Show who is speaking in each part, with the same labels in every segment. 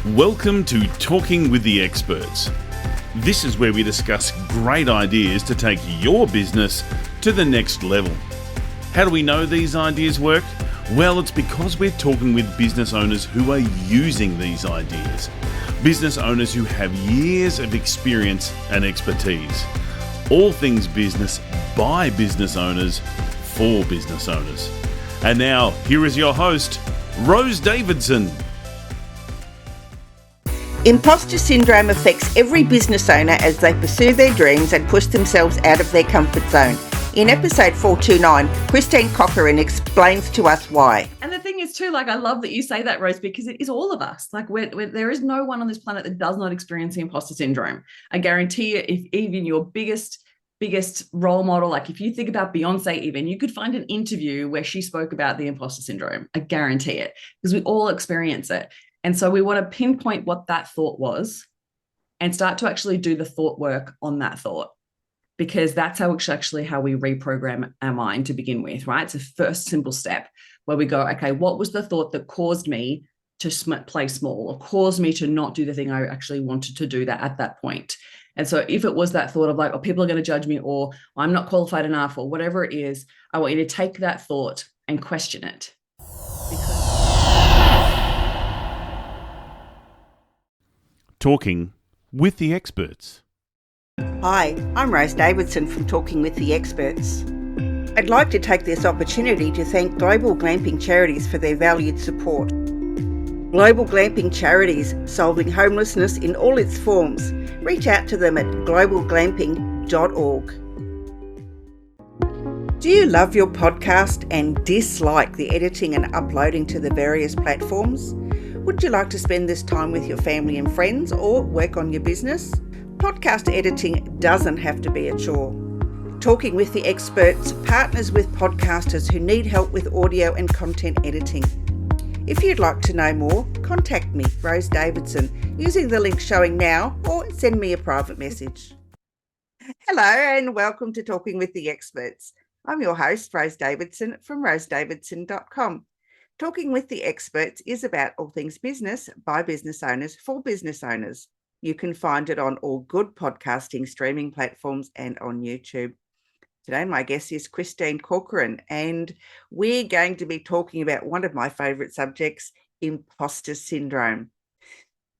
Speaker 1: Welcome to Talking with the Experts. This is where we discuss great ideas to take your business to the next level. How do we know these ideas work? Well, it's because we're talking with business owners who are using these ideas. Business owners who have years of experience and expertise. All things business by business owners for business owners. And now, here is your host, Rose Davidson.
Speaker 2: Impostor syndrome affects every business owner as they pursue their dreams and push themselves out of their comfort zone. In episode 429, Christine Corcoran explains to us why.
Speaker 3: And the thing is too, I love that you say that, Rose, because it is all of us. There is no one on this planet that does not experience the imposter syndrome. I guarantee you, if even your biggest role model, if you think about Beyonce even, you could find an interview where she spoke about the imposter syndrome. I guarantee it, because we all experience it. And so we want to pinpoint what that thought was and start to actually do the thought work on that thought, because that's how we reprogram our mind to begin with, right? It's a first simple step where we go, okay, what was the thought that caused me to play small or caused me to not do the thing I actually wanted to do at that point? And so if it was that thought of oh, people are going to judge me, or I'm not qualified enough, or whatever it is, I want you to take that thought and question it.
Speaker 1: Talking with the Experts.
Speaker 2: Hi, I'm Rose Davidson from Talking with the Experts. I'd like to take this opportunity to thank Global Glamping Charities for their valued support. Global Glamping Charities, solving homelessness in all its forms. Reach out to them at globalglamping.org. Do you love your podcast and dislike the editing and uploading to the various platforms? Would you like to spend this time with your family and friends or work on your business? Podcast editing doesn't have to be a chore. Talking with the Experts partners with podcasters who need help with audio and content editing. If you'd like to know more, contact me, Rose Davidson, using the link showing now, or send me a private message. Hello and welcome to Talking with the Experts. I'm your host, Rose Davidson from rosedavidson.com. Talking with the Experts is about all things business by business owners for business owners. You can find it on all good podcasting streaming platforms and on YouTube. Today, my guest is Christine Corcoran, and we're going to be talking about one of my favourite subjects, imposter syndrome.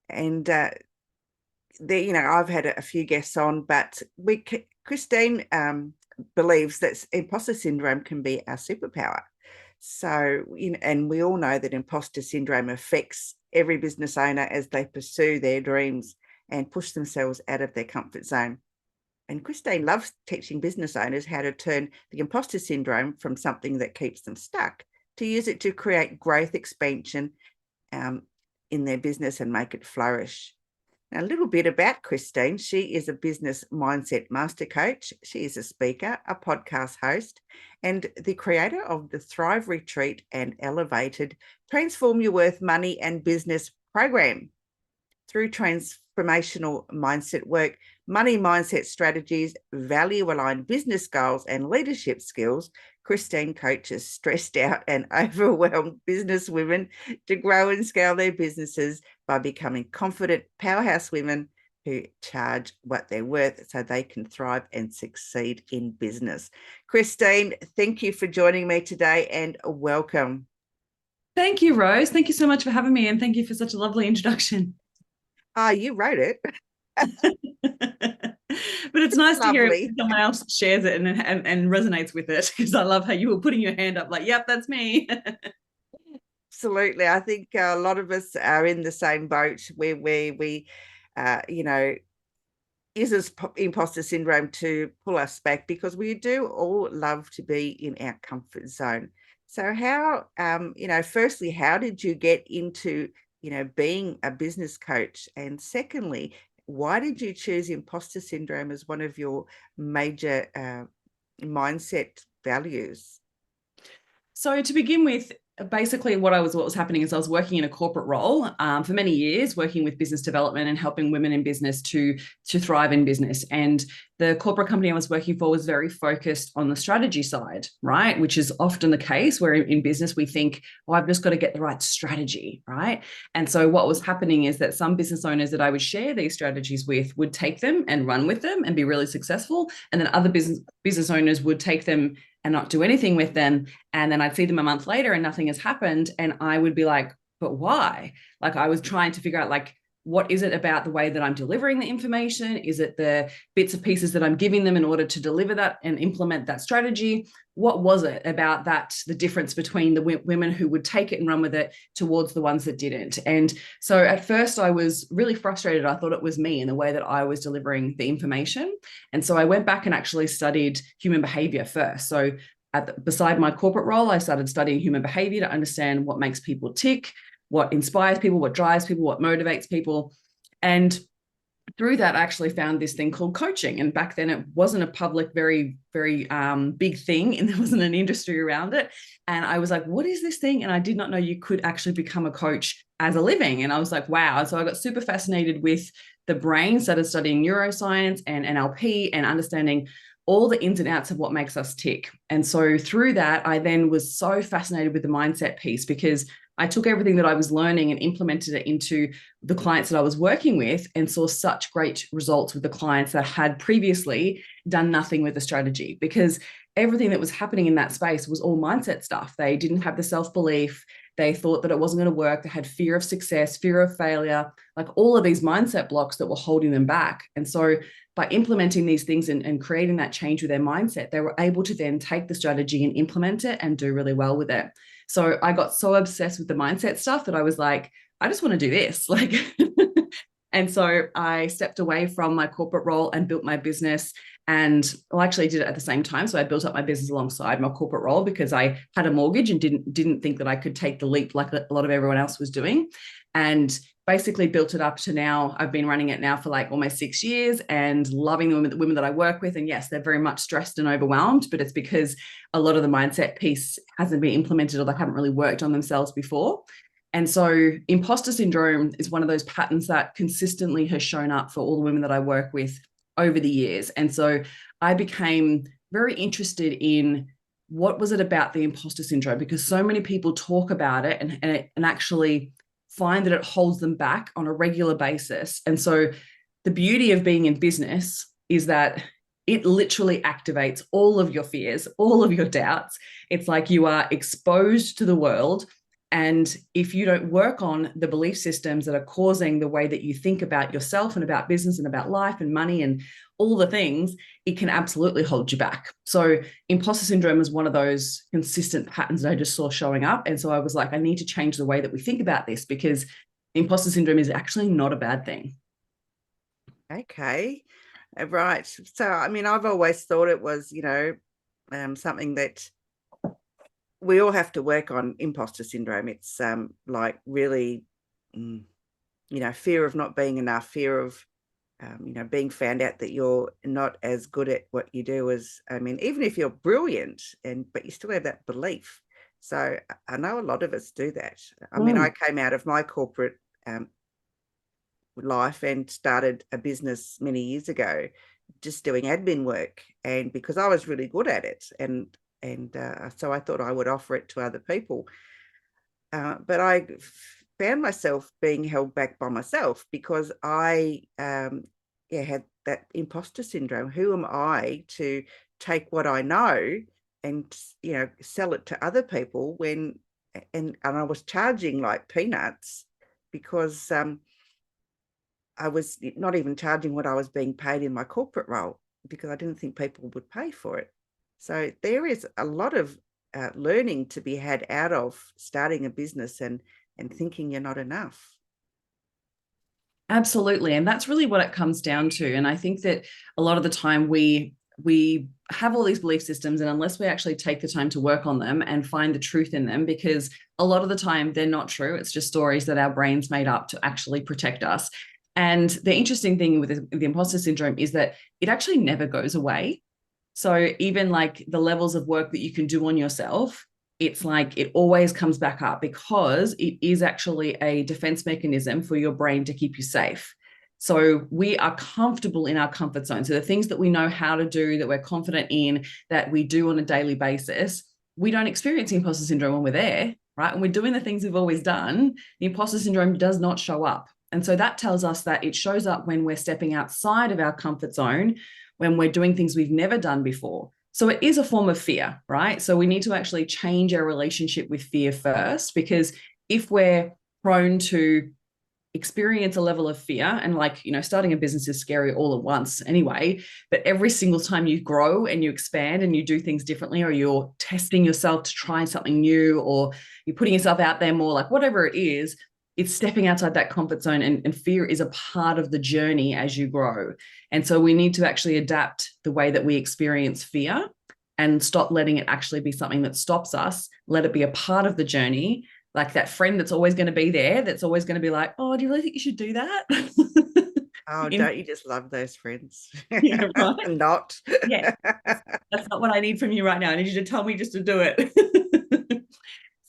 Speaker 2: And I've had a few guests on, but Christine believes that imposter syndrome can be our superpower. So, and we all know that imposter syndrome affects every business owner as they pursue their dreams and push themselves out of their comfort zone. And Christine loves teaching business owners how to turn the imposter syndrome from something that keeps them stuck to use it to create growth expansion in their business and make it flourish. Now, a little bit about Christine. She is a business mindset master coach. She is a speaker, a podcast host, and the creator of the Thrive Retreat and Elevated Transform Your Worth Money and Business program. Through transformational mindset work, money mindset strategies, value-aligned business goals, and leadership skills, Christine coaches stressed out and overwhelmed business women to grow and scale their businesses by becoming confident powerhouse women who charge what they're worth so they can thrive and succeed in business. Christine, thank you for joining me today and welcome.
Speaker 3: Thank you, Rose. Thank you so much for having me, and thank you for such a lovely introduction.
Speaker 2: You wrote it.
Speaker 3: But it's nice to hear it when someone else shares it and resonates with it, because I love how you were putting your hand up yep, that's me.
Speaker 2: Absolutely. I think a lot of us are in the same boat where we uses imposter syndrome to pull us back, because we do all love to be in our comfort zone. So how, firstly, how did you get into being a business coach? And secondly, why did you choose imposter syndrome as one of your major mindset values?
Speaker 3: So to begin with, basically what was happening is I was working in a corporate role for many years, working with business development and helping women in business to thrive in business. And the corporate company I was working for was very focused on the strategy side, right? Which is often the case where in business we think, oh, I've just got to get the right strategy, right? And so what was happening is that some business owners that I would share these strategies with would take them and run with them and be really successful. And then other business owners would take them and not do anything with them. And then I'd see them a month later and nothing has happened. And I would be like, but why? Like I was trying to figure out like, what is it about the way that I'm delivering the information? Is it the bits and pieces that I'm giving them in order to deliver that and implement that strategy? What was it about that, the difference between the women who would take it and run with it towards the ones that didn't? And so at first I was really frustrated. I thought it was me in the way that I was delivering the information. And so I went back and actually studied human behavior first. So beside my corporate role, I started studying human behavior to understand what makes people tick, what inspires people, what drives people, what motivates people. And through that, I actually found this thing called coaching. And back then it wasn't a public, very, very big thing, and there wasn't an industry around it. And I was like, what is this thing? And I did not know you could actually become a coach as a living. And I was like, wow. And so I got super fascinated with the brain, started studying neuroscience and NLP and understanding all the ins and outs of what makes us tick. And so through that, I then was so fascinated with the mindset piece, because I took everything that I was learning and implemented it into the clients that I was working with and saw such great results with the clients that had previously done nothing with the strategy, because everything that was happening in that space was all mindset stuff. They didn't have the self-belief. They thought that it wasn't going to work. They had fear of success, fear of failure, like all of these mindset blocks that were holding them back. And so by implementing these things and creating that change with their mindset, they were able to then take the strategy and implement it and do really well with it. So I got so obsessed with the mindset stuff that I was like, I just want to do this. Like, and so I stepped away from my corporate role and built my business. And I actually did it at the same time. So I built up my business alongside my corporate role because I had a mortgage and didn't think that I could take the leap like a lot of everyone else was doing. And basically built it up to now. I've been running it now for like almost 6 years and loving the women that I work with. And yes, they're very much stressed and overwhelmed, but it's because a lot of the mindset piece hasn't been implemented or they haven't really worked on themselves before. And so imposter syndrome is one of those patterns that consistently has shown up for all the women that I work with over the years. And so I became very interested in what was it about the imposter syndrome, because so many people talk about it and actually find that it holds them back on a regular basis. And so the beauty of being in business is that it literally activates all of your fears, all of your doubts. It's like you are exposed to the world. And if you don't work on the belief systems that are causing the way that you think about yourself and about business and about life and money and all the things, it can absolutely hold you back. So imposter syndrome is one of those consistent patterns that I just saw showing up. And so I was like, I need to change the way that we think about this, because imposter syndrome is actually not a bad thing.
Speaker 2: Okay. Right. So, I mean, I've always thought it was, something that we all have to work on. Imposter syndrome. It's like really, fear of not being enough, fear of, being found out that you're not as good at what you do as, even if you're brilliant but you still have that belief. So I know a lot of us do that. I came out of my corporate life and started a business many years ago, just doing admin work. And because I was really good at it so I thought I would offer it to other people. But I found myself being held back by myself because I had that imposter syndrome. Who am I to take what I know and, sell it to other people when, and I was charging like peanuts because I was not even charging what I was being paid in my corporate role because I didn't think people would pay for it. So there is a lot of learning to be had out of starting a business and thinking you're not enough.
Speaker 3: Absolutely. And that's really what it comes down to. And I think that a lot of the time we have all these belief systems, and unless we actually take the time to work on them and find the truth in them, because a lot of the time they're not true. It's just stories that our brains made up to actually protect us. And the interesting thing with the imposter syndrome is that it actually never goes away. So even like the levels of work that you can do on yourself it's like it always comes back up because it is actually a defense mechanism for your brain to keep you safe. So we are comfortable in our comfort zone. So the things that we know how to do, that we're confident in, that we do on a daily basis, we don't experience imposter syndrome when we're there, right? When we're doing the things we've always done, the imposter syndrome does not show up. And so that tells us that it shows up when we're stepping outside of our comfort zone, when we're doing things we've never done before. So it is a form of fear, right? So we need to actually change our relationship with fear first, because if we're prone to experience a level of fear, and like, starting a business is scary all at once anyway, but every single time you grow and you expand and you do things differently, or you're testing yourself to try something new, or you're putting yourself out there more, like whatever it is, it's stepping outside that comfort zone, and fear is a part of the journey as you grow. And so we need to actually adapt the way that we experience fear and stop letting it actually be something that stops us. Let it be a part of the journey, like that friend that's always going to be there, that's always going to be like, oh, do you really think you should do that?
Speaker 2: Oh, don't you just love those friends?
Speaker 3: Yeah, right.
Speaker 2: Not.
Speaker 3: Yeah, that's not what I need from you right now. I need you to tell me just to do it.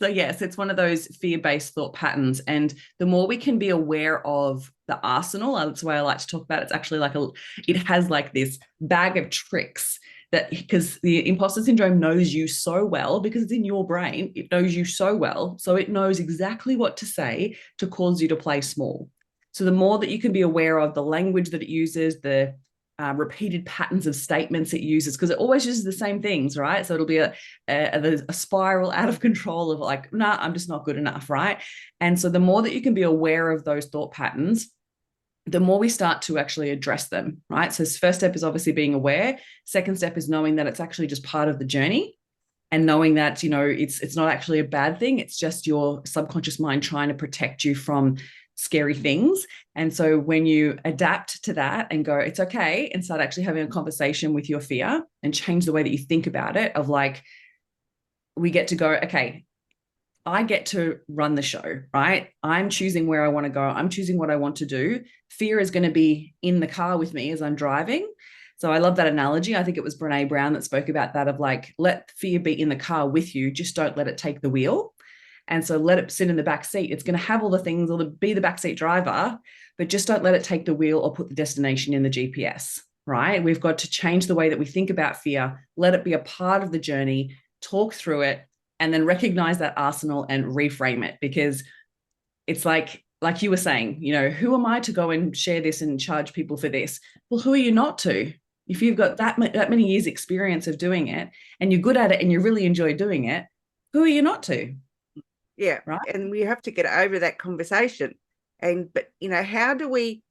Speaker 3: So yes, it's one of those fear-based thought patterns. And the more we can be aware of the arsenal, that's the way I like to talk about it. It's actually like it has like this bag of tricks, that because the imposter syndrome knows you so well, because it's in your brain, it knows you so well. So it knows exactly what to say to cause you to play small. So the more that you can be aware of the language that it uses, the repeated patterns of statements it uses, because it always uses the same things, right? So it'll be a spiral out of control of like, nah, I'm just not good enough, right? And so the more that you can be aware of those thought patterns, the more we start to actually address them, right? So first step is obviously being aware. Second step is knowing that it's actually just part of the journey, and knowing that, it's not actually a bad thing. It's just your subconscious mind trying to protect you from scary things. And so when you adapt to that and go, it's okay, and start actually having a conversation with your fear and change the way that you think about it, of like, we get to go, okay, I get to run the show, right? I'm choosing where I want to go. I'm choosing what I want to do. Fear is going to be in the car with me as I'm driving. So I love that analogy. I think it was Brene Brown that spoke about that, of like, let fear be in the car with you. Just don't let it take the wheel. And so let it sit in the back seat. It's going to have all the things, or be the backseat driver, but just don't let it take the wheel or put the destination in the GPS, right? We've got to change the way that we think about fear, let it be a part of the journey, talk through it, and then recognize that arsenal and reframe it. Because it's like you were saying, who am I to go and share this and charge people for this? Well, who are you not to? If you've got that many years experience of doing it, and you're good at it and you really enjoy doing it, who are you not to?
Speaker 2: Yeah,
Speaker 3: right.
Speaker 2: And we have to get over that conversation. But how do we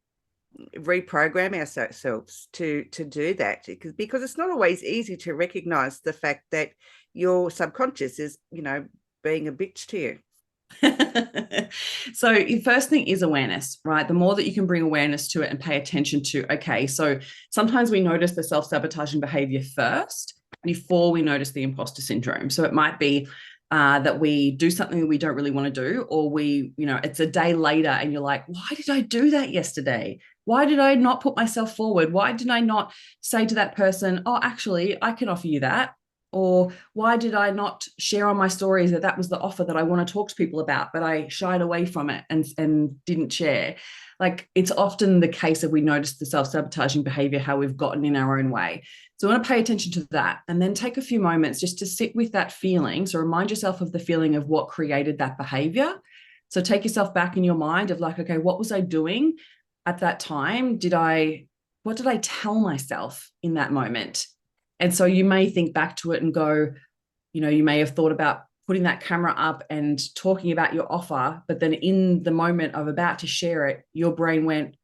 Speaker 2: reprogram ourselves to do that? Because it's not always easy to recognize the fact that your subconscious is, being a bitch to you.
Speaker 3: So the first thing is awareness, right? The more that you can bring awareness to it and pay attention to, okay, so sometimes we notice the self-sabotaging behavior first before we notice the imposter syndrome. So it might be that we do something that we don't really want to do, or it's a day later and you're like, why did I do that yesterday? Why did I not put myself forward? Why did I not say to that person, oh, actually, I can offer you that? Or why did I not share on my stories that was the offer that I want to talk to people about, but I shied away from it and didn't share? Like, it's often the case that we notice the self-sabotaging behavior, how we've gotten in our own way. So I want to pay attention to that, and then take a few moments just to sit with that feeling. So remind yourself of the feeling of what created that behavior. So take yourself back in your mind of like, okay, what was I doing at that time? What did I tell myself in that moment? And so you may think back to it and go, you may have thought about putting that camera up and talking about your offer, but then in the moment of about to share it, your brain went,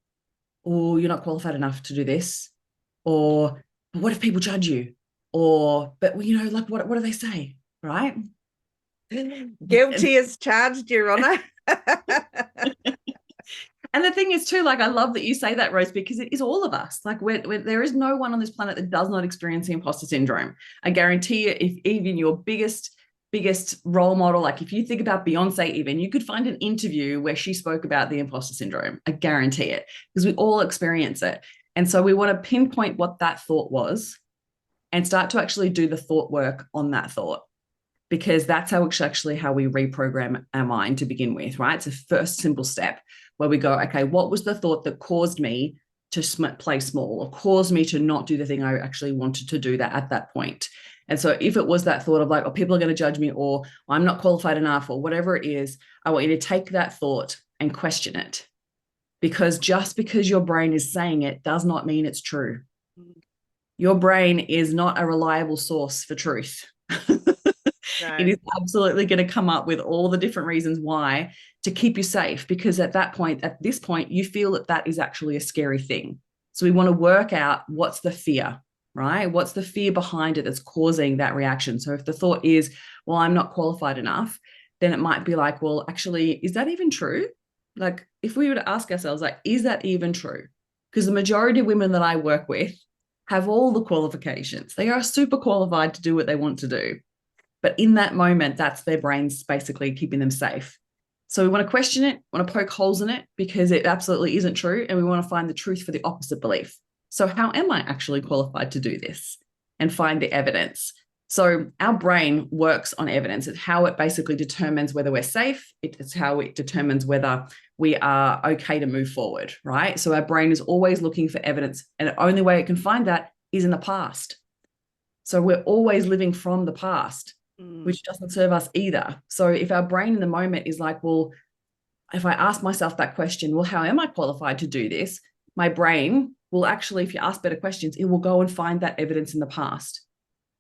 Speaker 3: oh, you're not qualified enough to do this. Or what if people judge you? Or, but what do they say? Right?
Speaker 2: Guilty as charged, Your Honor.
Speaker 3: And the thing is too, like, I love that you say that, Rose, because it is all of us. Like, there is no one on this planet that does not experience the imposter syndrome. I guarantee you, if even your biggest role model, like if you think about Beyonce, even, you could find an interview where she spoke about the imposter syndrome. I guarantee it, because we all experience it. And so we want to pinpoint what that thought was and start to actually do the thought work on that thought. because that's actually how we reprogram our mind to begin with, right? It's a first simple step where we go, okay, what was the thought that caused me to play small or caused me to not do the thing I actually wanted to do that at that point? And so if it was that thought of like, oh, people are going to judge me, or I'm not qualified enough, or whatever it is, I want you to take that thought and question it. Because just because your brain is saying it does not mean it's true. Your brain is not a reliable source for truth.
Speaker 2: No.
Speaker 3: It is absolutely going to come up with all the different reasons why to keep you safe, because at this point, you feel that is actually a scary thing. So we want to work out what's the fear, right? What's the fear behind it that's causing that reaction? So if the thought is, well, I'm not qualified enough, then it might be like, well, actually, is that even true? Like, if we were to ask ourselves, like, is that even true? Because the majority of women that I work with have all the qualifications. They are super qualified to do what they want to do. But in that moment, that's their brains basically keeping them safe. So we want to question it, want to poke holes in it because it absolutely isn't true. And we want to find the truth for the opposite belief. So how am I actually qualified to do this? And find the evidence. So our brain works on evidence. It's how it basically determines whether we're safe. It's how it determines whether we are okay to move forward, right? So our brain is always looking for evidence. And the only way it can find that is in the past. So we're always living from the past, which doesn't serve us either. So if our brain in the moment is like, well, if I ask myself that question, well, how am I qualified to do this? My brain will actually, if you ask better questions, it will go and find that evidence in the past.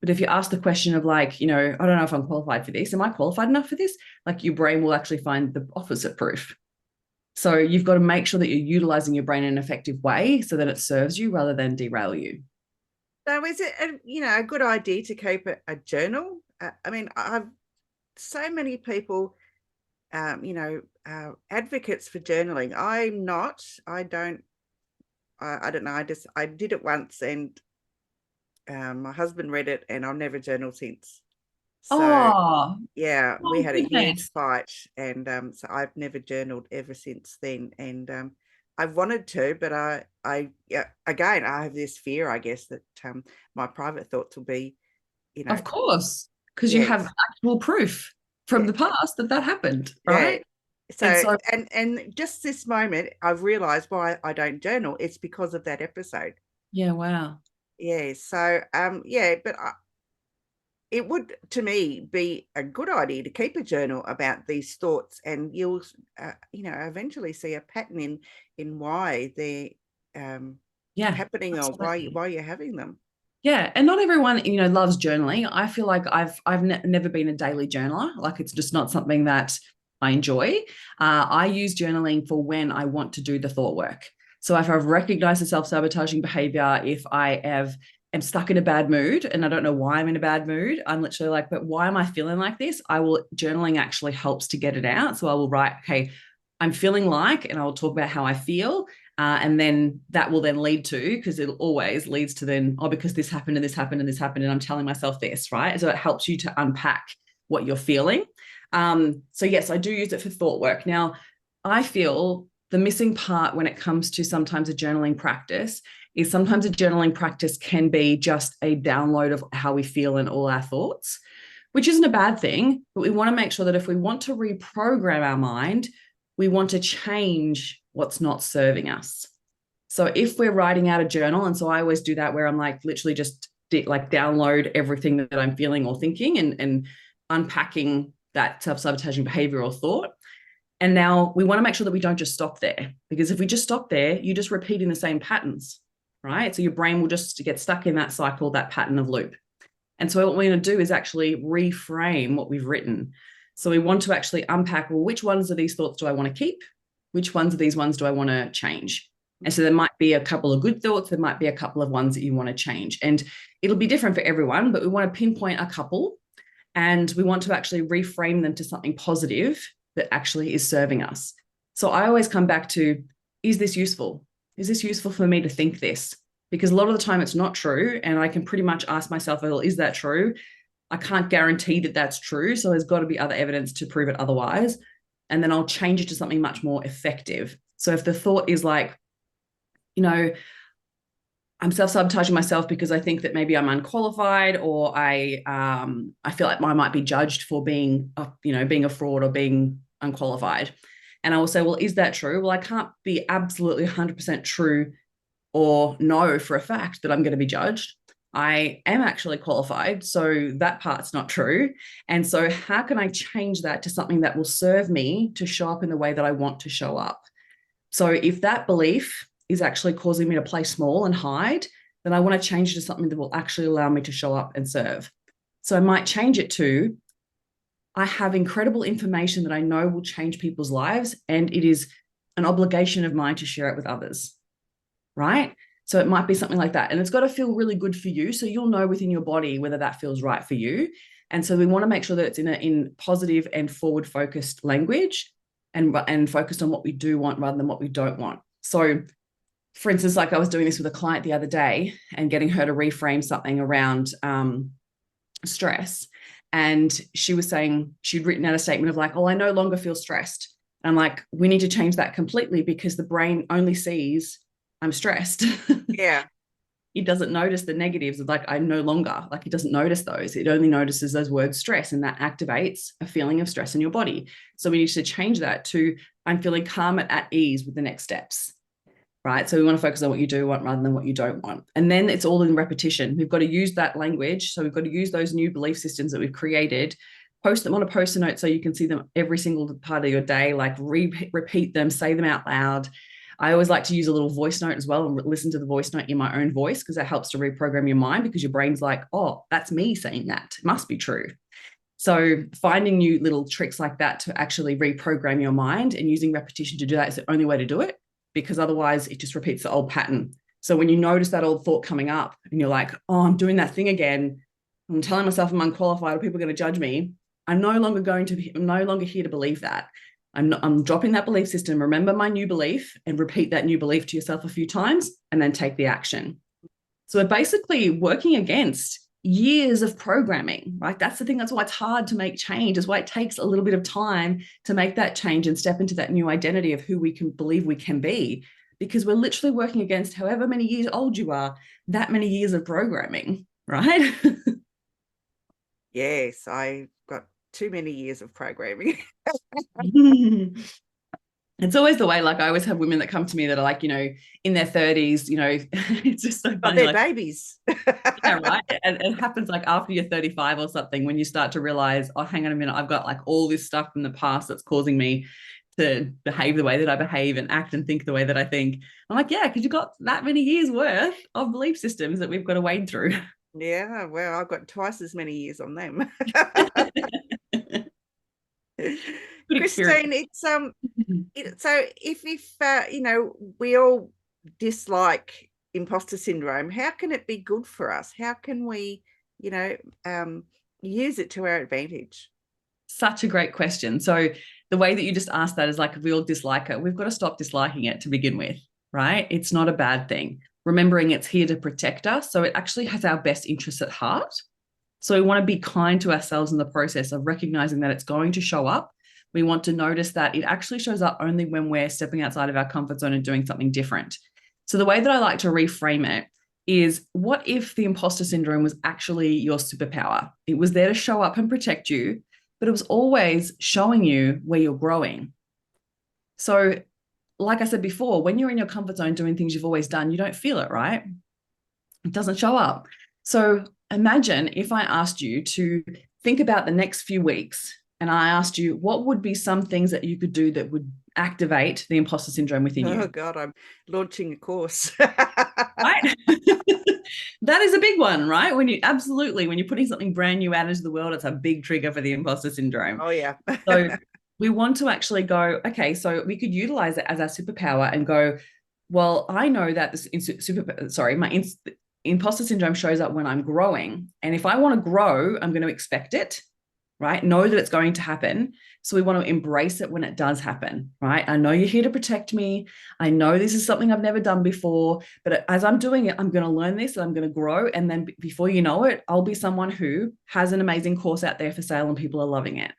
Speaker 3: But if you ask the question of like, I don't know if I'm qualified for this. Am I qualified enough for this? Like your brain will actually find the opposite proof. So you've got to make sure that you're utilizing your brain in an effective way so that it serves you rather than derail you.
Speaker 2: So is it, a good idea to keep a journal? I've so many people, advocates for journaling. I'm not. I don't know. I did it once, and my husband read it, and I've never journaled since. So yeah, we had a huge fight, and so I've never journaled ever since then. And I've wanted to, but I have this fear, I guess, that my private thoughts will be,
Speaker 3: Of course, because you have actual proof from the past that happened, right?
Speaker 2: So and just this moment, I've realized why I don't journal. It's because of that episode.
Speaker 3: Yeah, wow.
Speaker 2: Yeah, so but it would, to me, be a good idea to keep a journal about these thoughts, and you'll, eventually see a pattern in why they're happening, absolutely. Or why you're having them.
Speaker 3: Yeah, and not everyone, loves journaling. I feel like I've never been a daily journaler. Like it's just not something that I enjoy. I use journaling for when I want to do the thought work. So if I've recognized a self-sabotaging behavior, if I am stuck in a bad mood and I don't know why I'm in a bad mood, I'm literally like, but why am I feeling like this? Journaling actually helps to get it out. So I will write, okay, I'm feeling like, and I will talk about how I feel. And then that will then lead to, because it always leads to then, because this happened and this happened and this happened, and I'm telling myself this, right? So it helps you to unpack what you're feeling. So yes, I do use it for thought work. Now, I feel the missing part when it comes to sometimes a journaling practice is sometimes a journaling practice can be just a download of how we feel and all our thoughts, which isn't a bad thing, but we want to make sure that if we want to reprogram our mind, we want to change what's not serving us. So if we're writing out a journal, and so I always do that where I'm like literally just like download everything that I'm feeling or thinking and unpacking that self-sabotaging behavior or thought. And now we want to make sure that we don't just stop there, because if we just stop there, you're just repeating the same patterns, right? So your brain will just get stuck in that cycle, that pattern of loop. And so what we're going to do is actually reframe what we've written. So we want to actually unpack, well, which ones of these thoughts do I want to keep? Which ones of these ones do I want to change? And so there might be a couple of good thoughts. There might be a couple of ones that you want to change. And it'll be different for everyone, but we want to pinpoint a couple and we want to actually reframe them to something positive that actually is serving us. So I always come back to, is this useful? Is this useful for me to think this? Because a lot of the time it's not true. And I can pretty much ask myself, well, is that true? I can't guarantee that that's true. So there's got to be other evidence to prove it otherwise. And then I'll change it to something much more effective. So if the thought is like, I'm self-sabotaging myself because I think that maybe I'm unqualified, or I feel like I might be judged for being a fraud or being unqualified. And I will say, well, is that true? Well, I can't be absolutely 100% true or know for a fact that I'm going to be judged. I am actually qualified, so that part's not true. And so how can I change that to something that will serve me to show up in the way that I want to show up? So if that belief is actually causing me to play small and hide, then I want to change it to something that will actually allow me to show up and serve. So I might change it to, I have incredible information that I know will change people's lives, and it is an obligation of mine to share it with others, right? So it might be something like that. And it's got to feel really good for you. So you'll know within your body whether that feels right for you. And so we want to make sure that it's in positive and forward-focused language, and focused on what we do want rather than what we don't want. So for instance, like I was doing this with a client the other day and getting her to reframe something around stress. And she was saying she'd written out a statement of like, oh, I no longer feel stressed. And I'm like, we need to change that completely, because the brain only sees I'm stressed.
Speaker 2: Yeah.
Speaker 3: It doesn't notice the negatives of like, I no longer, like it doesn't notice those. It only notices those words stress, and that activates a feeling of stress in your body. So we need to change that to, I'm feeling calm and at ease with the next steps. Right. So we want to focus on what you do want rather than what you don't want. And then it's all in repetition. We've got to use that language. So we've got to use those new belief systems that we've created, post them on a Post-it note so you can see them every single part of your day, like repeat them, say them out loud. I always like to use a little voice note as well and listen to the voice note in my own voice, because that helps to reprogram your mind, because your brain's like, oh, that's me saying that. It must be true. So finding new little tricks like that to actually reprogram your mind, and using repetition to do that is the only way to do it, because otherwise it just repeats the old pattern. So when you notice that old thought coming up and you're like, oh, I'm doing that thing again, I'm telling myself I'm unqualified or people are going to judge me, I'm no longer here to believe that. I'm dropping that belief system. Remember my new belief, and repeat that new belief to yourself a few times, and then take the action. So we're basically working against years of programming, right? That's the thing. That's why it's hard to make change. Is why it takes a little bit of time to make that change and step into that new identity of who we can believe we can be, because we're literally working against however many years old you are, that many years of programming, right?
Speaker 2: Yes, I got too many years of programming.
Speaker 3: It's always the way, like I always have women that come to me that are like, in their 30s, it's just so funny.
Speaker 2: But they're
Speaker 3: like,
Speaker 2: babies.
Speaker 3: yeah, right. And it happens like after you're 35 or something, when you start to realize, oh, hang on a minute, I've got like all this stuff from the past that's causing me to behave the way that I behave and act and think the way that I think. I'm like, yeah, because you've got that many years worth of belief systems that we've got to wade through.
Speaker 2: Yeah, well, I've got twice as many years on them. Christine, it's so if we all dislike imposter syndrome, how can it be good for us? How can we, use it to our advantage?
Speaker 3: Such a great question. So the way that you just asked that is like, if we all dislike it, we've got to stop disliking it to begin with, right? It's not a bad thing. Remembering it's here to protect us. So it actually has our best interests at heart. So we want to be kind to ourselves in the process of recognizing that it's going to show up. We want to notice that it actually shows up only when we're stepping outside of our comfort zone and doing something different. So the way that I like to reframe it is, what if the imposter syndrome was actually your superpower? It was there to show up and protect you, but it was always showing you where you're growing. So like I said before, when you're in your comfort zone doing things you've always done, you don't feel it, right? It doesn't show up. So imagine if I asked you to think about the next few weeks, and I asked you, what would be some things that you could do that would activate the imposter syndrome within you?
Speaker 2: Oh God, I'm launching a course.
Speaker 3: Right? That is a big one, right? When you're putting something brand new out into the world, it's a big trigger for the imposter syndrome.
Speaker 2: Oh yeah.
Speaker 3: So we want to actually go, okay, so we could utilize it as our superpower and go, well, I know that my imposter syndrome shows up when I'm growing. And if I want to grow, I'm going to expect it, right? Know that it's going to happen. So we want to embrace it when it does happen, right? I know you're here to protect me. I know this is something I've never done before, but as I'm doing it, I'm going to learn this and I'm going to grow. And then before you know it, I'll be someone who has an amazing course out there for sale and people are loving it,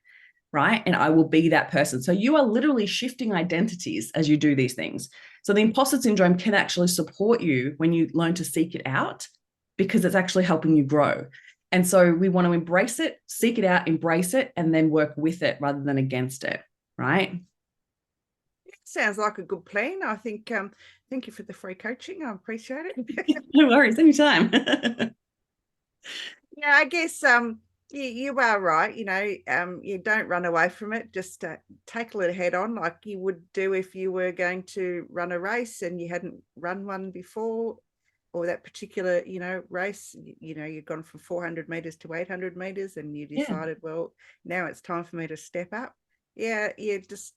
Speaker 3: right? And I will be that person. So you are literally shifting identities as you do these things. So the imposter syndrome can actually support you when you learn to seek it out, because it's actually helping you grow. And so we want to embrace it, seek it out, embrace it, and then work with it rather than against it, right?
Speaker 2: Sounds like a good plan. I think, thank you for the free coaching. I appreciate it.
Speaker 3: No worries, anytime.
Speaker 2: Yeah, I guess you are right. You don't run away from it. Just tackle it head on, like you would do if you were going to run a race and you hadn't run one before, or that particular, race. You've gone from 400 meters to 800 meters, and you decided, well, now it's time for me to step up. Yeah, you just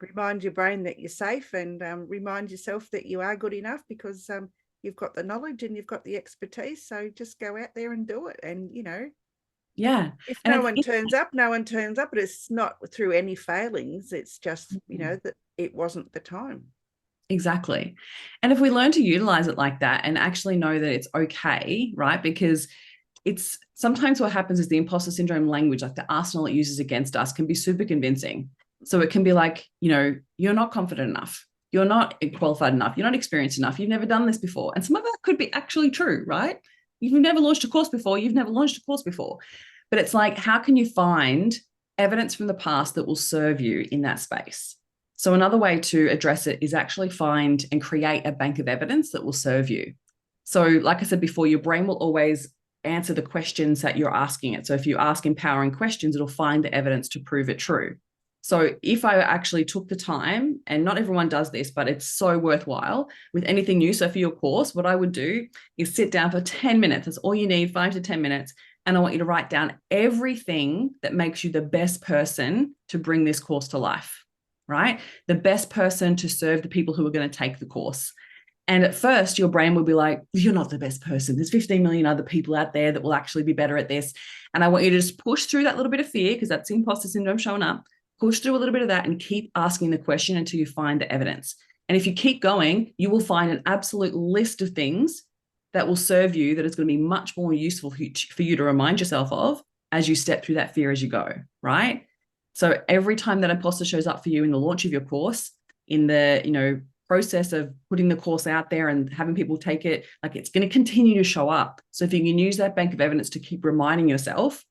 Speaker 2: remind your brain that you're safe, and remind yourself that you are good enough, because you've got the knowledge and you've got the expertise. So just go out there and do it. And if no one turns up, no one turns up. But it's not through any failings. It's just that it wasn't the time.
Speaker 3: Exactly. And if we learn to utilize it like that and actually know that it's okay, right? Because it's sometimes what happens is the imposter syndrome language, like the arsenal it uses against us, can be super convincing. So it can be like, you're not confident enough. You're not qualified enough. You're not experienced enough. You've never done this before. And some of that could be actually true, right? You've never launched a course before. You've never launched a course before. But it's like, how can you find evidence from the past that will serve you in that space? So another way to address it is actually find and create a bank of evidence that will serve you. So like I said before, your brain will always answer the questions that you're asking it. So if you ask empowering questions, it'll find the evidence to prove it true. So if I actually took the time, and not everyone does this, but it's so worthwhile with anything new. So for your course, what I would do is sit down for 10 minutes. That's all you need, 5 to 10 minutes. And I want you to write down everything that makes you the best person to bring this course to life, right? The best person to serve the people who are going to take the course. And at first, your brain will be like, you're not the best person. There's 15 million other people out there that will actually be better at this. And I want you to just push through that little bit of fear, because that's the imposter syndrome showing up. Push through a little bit of that and keep asking the question until you find the evidence. And if you keep going, you will find an absolute list of things that will serve you, that is going to be much more useful for you to remind yourself of as you step through that fear as you go, right? So every time that imposter shows up for you in the launch of your course, in the process of putting the course out there and having people take it, like, it's going to continue to show up. So if you can use that bank of evidence to keep reminding yourself,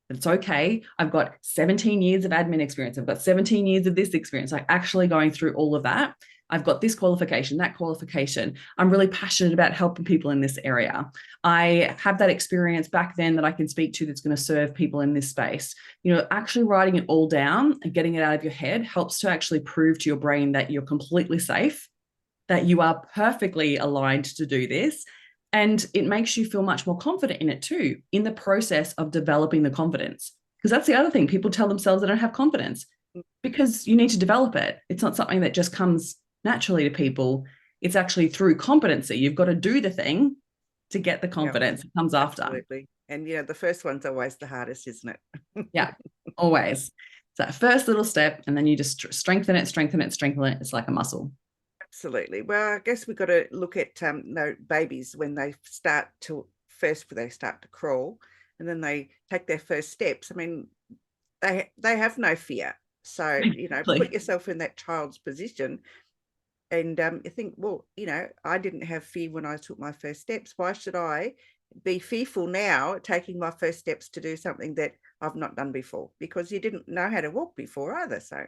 Speaker 3: it's okay. I've got 17 years of admin experience. I've got 17 years of this experience, like actually going through all of that. I've got this qualification, that qualification. I'm really passionate about helping people in this area. I have that experience back then that I can speak to that's going to serve people in this space. Actually writing it all down and getting it out of your head helps to actually prove to your brain that you're completely safe, that you are perfectly aligned to do this. And it makes you feel much more confident in it too, in the process of developing the confidence. Because that's the other thing. People tell themselves they don't have confidence, because you need to develop it. It's not something that just comes naturally to people. It's actually through competency. You've got to do the thing to get the confidence that comes after.
Speaker 2: Absolutely. And the first one's always the hardest, isn't it?
Speaker 3: Yeah, always. It's that first little step, and then you just strengthen it. It's like a muscle.
Speaker 2: Absolutely. Well, I guess we've got to look at babies when they start to crawl, and then they take their first steps. I mean, they have no fear. So, put yourself in that child's position, and you think, well, I didn't have fear when I took my first steps. Why should I be fearful now taking my first steps to do something that I've not done before? Because you didn't know how to walk before either. So.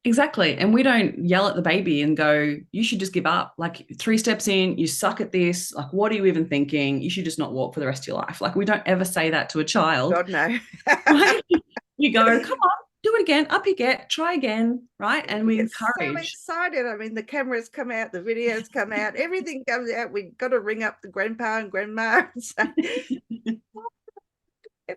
Speaker 3: Exactly. And we don't yell at the baby and go, you should just give up. Like, 3 steps in, you suck at this. Like, what are you even thinking? You should just not walk for the rest of your life. Like, we don't ever say that to a child.
Speaker 2: God, no.
Speaker 3: Right? We go, come on, do it again, up you get, try again, right? And we encourage.
Speaker 2: So excited. I mean, the cameras come out, the videos come out, everything comes out. We've got to ring up the grandpa and grandma and say,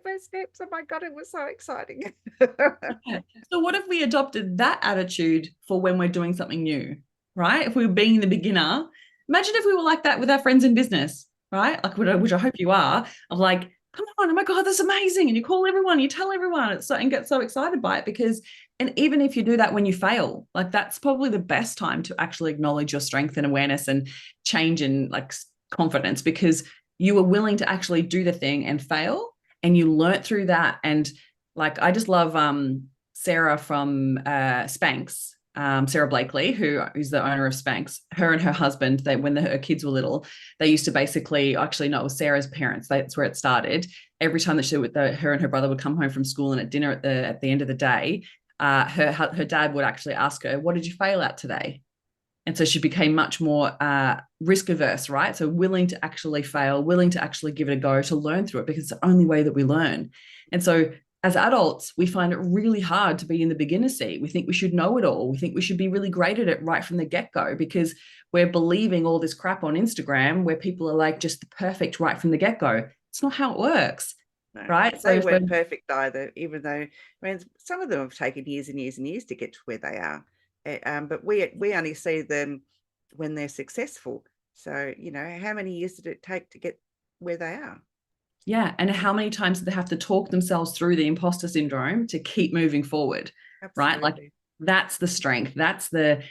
Speaker 2: those steps, oh my God, it was so exciting.
Speaker 3: So what if we adopted that attitude for when we're doing something new, right? If we were being the beginner, imagine if we were like that with our friends in business, right? Like, which I hope you are, of like, come on, oh my God, that's amazing. And you call everyone, you tell everyone, and get so excited by it, because, and even if you do that when you fail, like, that's probably the best time to actually acknowledge your strength and awareness and change in like confidence, because you were willing to actually do the thing and fail, and you learnt through that. And like, I just love Sarah from Spanx. Sarah Blakely, who is the owner of Spanx, her and her husband, when her kids were little, they used to basically, actually, no, it was Sarah's parents. That's where it started. Every time that her and her brother would come home from school, and at dinner at the end of the day, her dad would actually ask her, "What did you fail at today?" And so she became much more risk averse, right? So willing to actually fail, willing to actually give it a go, to learn through it, because it's the only way that we learn. And so as adults, we find it really hard to be in the beginner seat. We think we should know it all. We think we should be really great at it right from the get-go, because we're believing all this crap on Instagram where people are like just the perfect right from the get-go. It's not how it works,
Speaker 2: No,
Speaker 3: right?
Speaker 2: they weren't perfect either, even though, I mean, some of them have taken years and years and years to get to where they are. But we only see them when they're successful. So, how many years did it take to get where they are?
Speaker 3: Yeah. And how many times do they have to talk themselves through the imposter syndrome to keep moving forward?
Speaker 2: Absolutely.
Speaker 3: Right? Like, that's the strength. That's the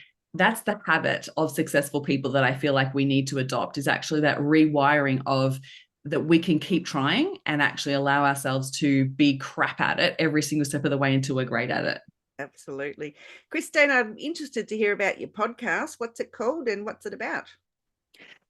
Speaker 3: habit of successful people that I feel like we need to adopt, is actually that rewiring of that we can keep trying and actually allow ourselves to be crap at it every single step of the way until we're great at it.
Speaker 2: Absolutely. Christine, I'm interested to hear about your podcast. What's it called and what's it about?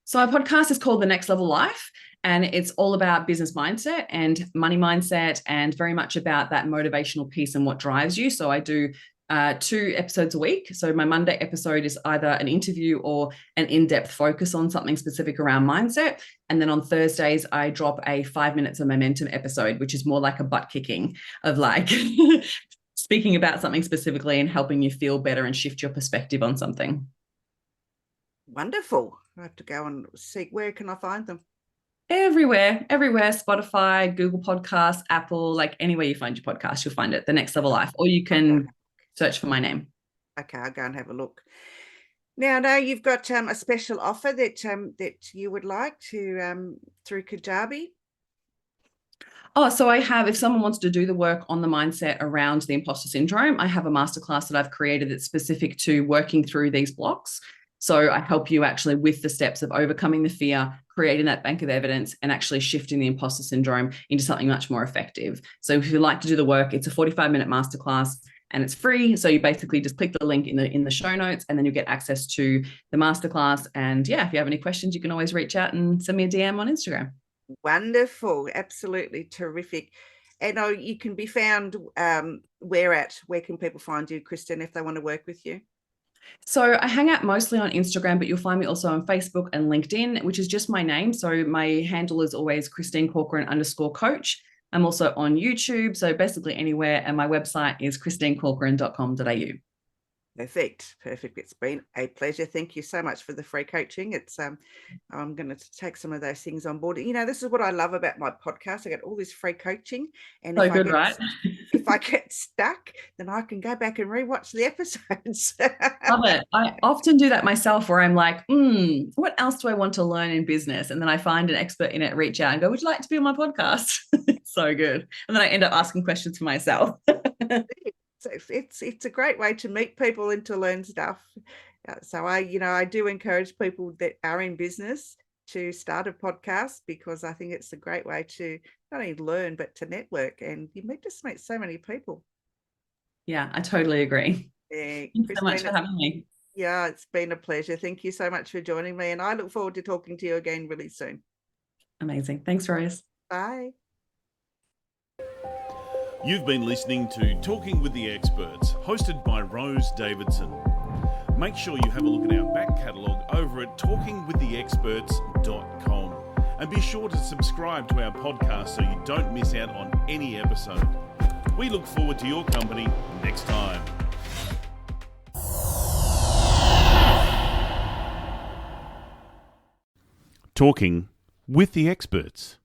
Speaker 3: So our podcast is called The Next Level Life, and it's all about business mindset and money mindset, and very much about that motivational piece and what drives you. So I do 2 episodes a week. So my Monday episode is either an interview or an in-depth focus on something specific around mindset. And then on Thursdays, I drop a 5 minutes of momentum episode, which is more like a butt kicking of like speaking about something specifically and helping you feel better and shift your perspective on something.
Speaker 2: Wonderful. I have to go and see, where can I find them?
Speaker 3: Everywhere, Spotify, Google Podcasts, Apple, like anywhere you find your podcast, you'll find it, The Next Level Life, or you can search for my name.
Speaker 2: Okay, I'll go and have a look. Now, I know you've got a special offer that you would like to through Kajabi.
Speaker 3: Oh, so I have, if someone wants to do the work on the mindset around the imposter syndrome, I have a masterclass that I've created that's specific to working through these blocks. So I help you actually with the steps of overcoming the fear, creating that bank of evidence, and actually shifting the imposter syndrome into something much more effective. So if you'd like to do the work, it's a 45-minute masterclass and it's free. So you basically just click the link in the show notes, and then you'll get access to the masterclass. And yeah, if you have any questions, you can always reach out and send me a DM on Instagram.
Speaker 2: Wonderful. Absolutely terrific. And you can be found where can people find you, Christine, if they want to work with you?
Speaker 3: So I hang out mostly on Instagram, but you'll find me also on Facebook and LinkedIn, which is just my name. So my handle is always Christine Corcoran _coach. I'm also on YouTube, so basically anywhere. And my website is christinecorcoran.com.au.
Speaker 2: Perfect. It's been a pleasure. Thank you so much for the free coaching. It's I'm going to take some of those things on board. This is what I love about my podcast. I get all this free coaching, and
Speaker 3: so good, right?
Speaker 2: If I get stuck, then I can go back and rewatch the episodes.
Speaker 3: Love it. I often do that myself, where I'm like, what else do I want to learn in business? And then I find an expert in it, reach out and go, would you like to be on my podcast? It's so good. And then I end up asking questions for myself.
Speaker 2: So it's a great way to meet people and to learn stuff. So I do encourage people that are in business to start a podcast, because I think it's a great way to not only learn but to network, and you just meet so many people.
Speaker 3: Yeah, I totally agree.
Speaker 2: Thanks
Speaker 3: so much for having me.
Speaker 2: Yeah, it's been a pleasure. Thank you so much for joining me, and I look forward to talking to you again really soon.
Speaker 3: Amazing. Thanks, Rose.
Speaker 2: Bye.
Speaker 1: You've been listening to Talking with the Experts, hosted by Rose Davidson. Make sure you have a look at our back catalogue over at talkingwiththeexperts.com, and be sure to subscribe to our podcast so you don't miss out on any episode. We look forward to your company next time. Talking with the Experts.